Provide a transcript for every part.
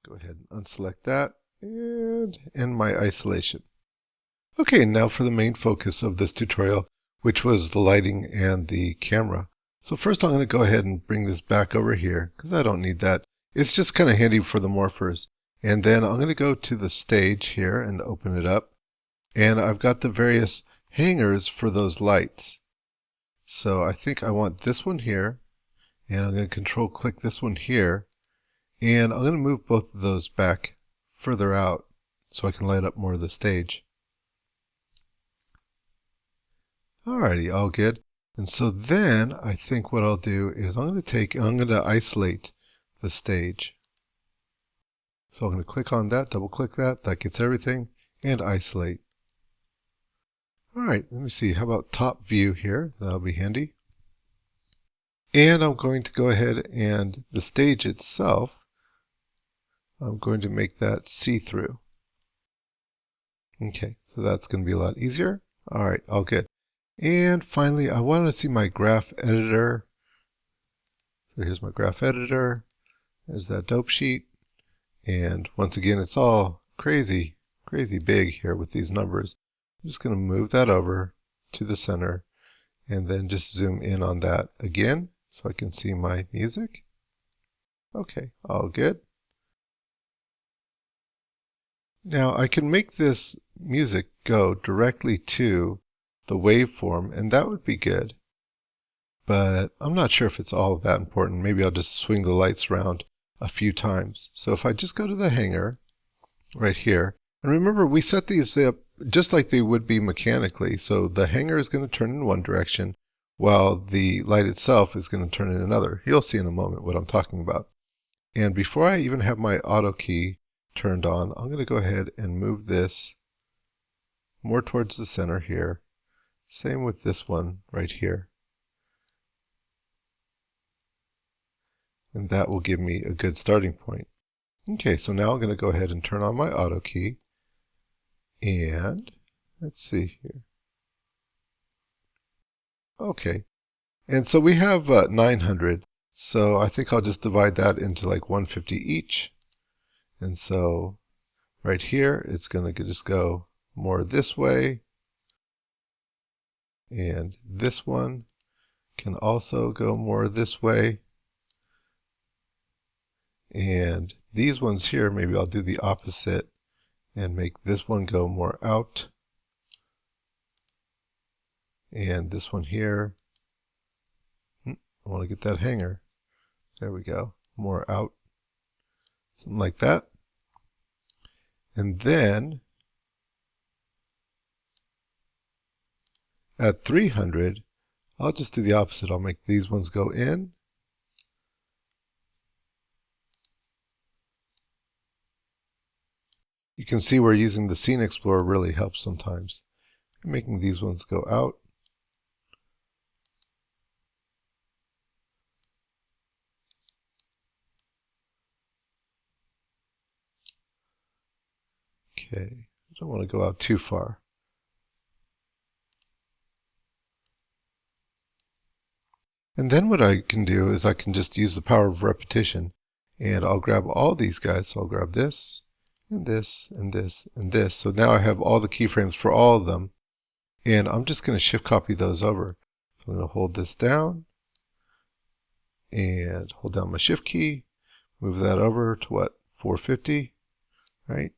Go ahead and unselect that and end my isolation. Okay, now for the main focus of this tutorial, which was the lighting and the camera. So first I'm going to go ahead and bring this back over here because I don't need that. It's just kind of handy for the morphers. And then I'm going to go to the stage here and open it up. And I've got the various hangers for those lights. So I think I want this one here, and I'm going to control click this one here, and I'm going to move both of those back further out so I can light up more of the stage. Alrighty, all good. And so then I think what I'll do is I'm going to isolate the stage. So I'm going to click on that, double click that, that gets everything, and isolate. Alright, let me see, how about top view here? That'll be handy. And I'm going to go ahead and the stage itself, I'm going to make that see-through. Okay, so that's going to be a lot easier. Alright, all good. And finally, I want to see my graph editor. So here's my graph editor. There's that dope sheet. And once again, it's all crazy big here with these numbers. I'm just going to move that over to the center and then just zoom in on that again so I can see my music. Okay, all good. Now I can make this music go directly to the waveform, and that would be good. But I'm not sure if it's all that important. Maybe I'll just swing the lights around a few times. So if I just go to the hanger right here, and remember we set these up just like they would be mechanically. So the hanger is going to turn in one direction while the light itself is going to turn in another. You'll see in a moment what I'm talking about. And before I even have my auto key turned on, I'm going to go ahead and move this more towards the center here. Same with this one right here. And that will give me a good starting point. Okay, so now I'm going to go ahead and turn on my auto key. And let's see here. Okay, and so we have 900. So I think I'll just divide that into like 150 each. And so right here, it's going to just go more this way. And this one can also go more this way. And these ones here, maybe I'll do the opposite and make this one go more out. And this one here, I want to get that hanger. There we go, more out. Something like that. And then at 300, I'll just do the opposite. I'll make these ones go in. You can see where using the Scene Explorer really helps sometimes. Making these ones go out. Okay, I don't want to go out too far. And then what I can do is I can just use the power of repetition, and I'll grab all these guys. So I'll grab this, and this, and this, and this. So now I have all the keyframes for all of them, and I'm just going to shift copy those over. So I'm going to hold this down, and hold down my shift key, move that over to what, 450, right?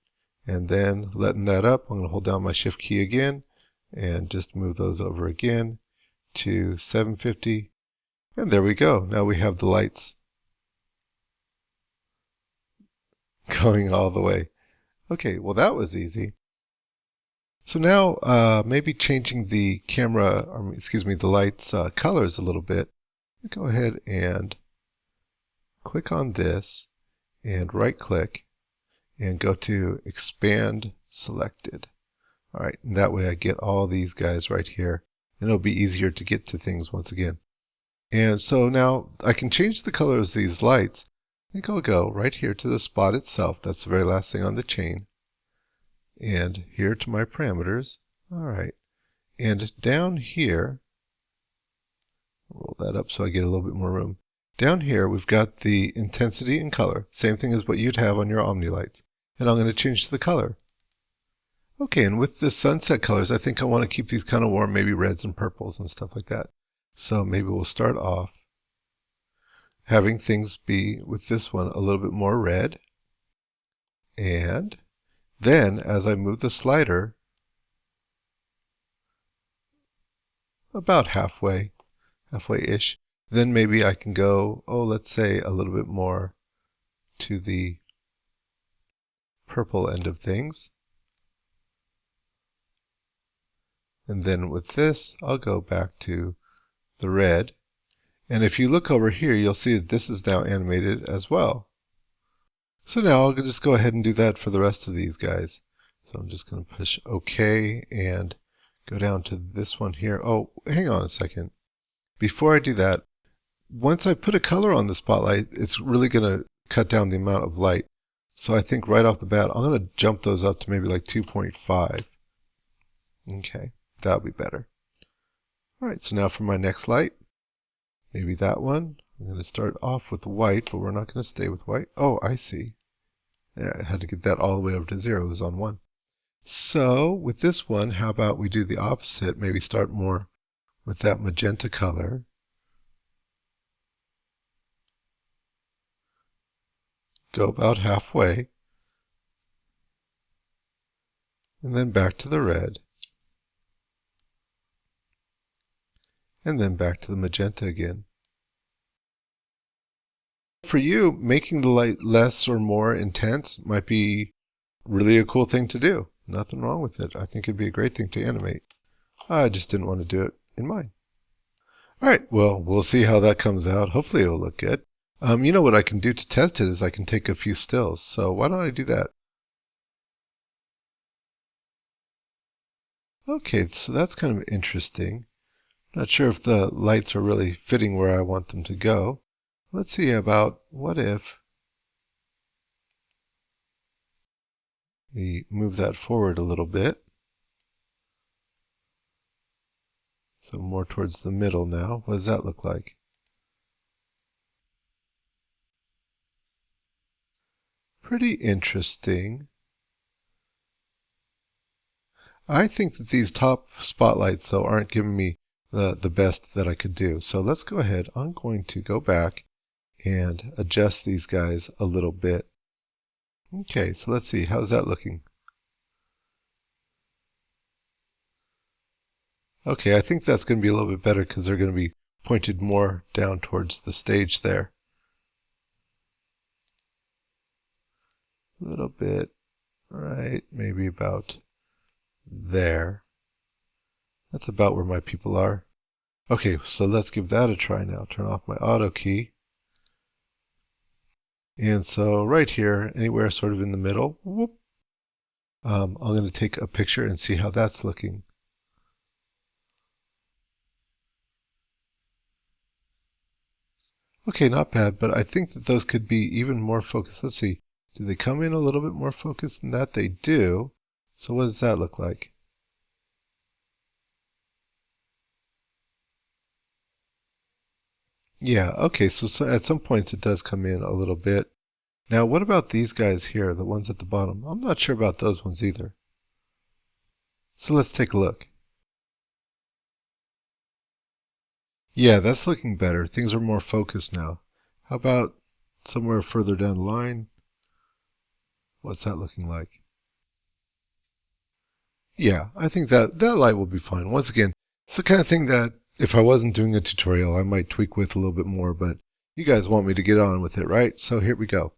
And then letting that up, I'm going to hold down my shift key again, and just move those over again to 750. And there we go. Now we have the lights going all the way. Okay, well that was easy. So now maybe changing the camera, or excuse me, the lights colors a little bit. Go ahead and click on this and right click and go to expand selected. All right, and that way I get all these guys right here, and it'll be easier to get to things once again. And so now I can change the colors of these lights. I think I'll go right here to the spot itself. That's the very last thing on the chain. And here to my parameters. All right. And down here, roll that up so I get a little bit more room. Down here, we've got the intensity and color, same thing as what you'd have on your OmniLights. And I'm going to change the color. Okay, and with the sunset colors, I think I want to keep these kind of warm, maybe reds and purples and stuff like that. So maybe we'll start off having things be, with this one, a little bit more red. And then, as I move the slider about halfway-ish, then maybe I can go, let's say a little bit more to the purple end of things. And then with this, I'll go back to the red. And if you look over here, you'll see that this is now animated as well. So now I'll just go ahead and do that for the rest of these guys. So I'm just going to push OK and go down to this one here. Oh, hang on a second. Before I do that, once I put a color on the spotlight, it's really going to cut down the amount of light. So I think right off the bat, I'm going to jump those up to maybe like 2.5. Okay, that'll be better. All right, so now for my next light, maybe that one. I'm going to start off with white, but we're not going to stay with white. Oh, I see. Yeah, I had to get that all the way over to 0. It was on 1. So with this one, how about we do the opposite? Maybe start more with that magenta color. Go about halfway. And then back to the red. And then back to the magenta again. For you, making the light less or more intense might be really a cool thing to do. Nothing wrong with it. I think it'd be a great thing to animate. I just didn't want to do it in mine. All right, well, we'll see how that comes out. Hopefully it'll look good. You know what I can do to test it is I can take a few stills. So why don't I do that? Okay, so that's kind of interesting. Not sure if the lights are really fitting where I want them to go. Let's see about what if we move that forward a little bit. So more towards the middle now. What does that look like? Pretty interesting. I think that these top spotlights, though, aren't giving me the best that I could do. So let's go ahead. I'm going to go back and adjust these guys a little bit. Okay, so let's see. How's that looking? Okay, I think that's going to be a little bit better because they're going to be pointed more down towards the stage there. A little bit, right, maybe about there. That's about where my people are. Okay, so let's give that a try now. Turn off my auto key. And so right here, anywhere sort of in the middle, whoop, I'm going to take a picture and see how that's looking. Okay, not bad, but I think that those could be even more focused. Let's see. Do they come in a little bit more focused than that? They do. So what does that look like? Yeah, okay, so at some points it does come in a little bit. Now, what about these guys here, the ones at the bottom? I'm not sure about those ones either. So let's take a look. Yeah, that's looking better. Things are more focused now. How about somewhere further down the line? What's that looking like? Yeah, I think that light will be fine. Once again, it's the kind of thing that if I wasn't doing a tutorial, I might tweak with a little bit more, but you guys want me to get on with it, right? So here we go.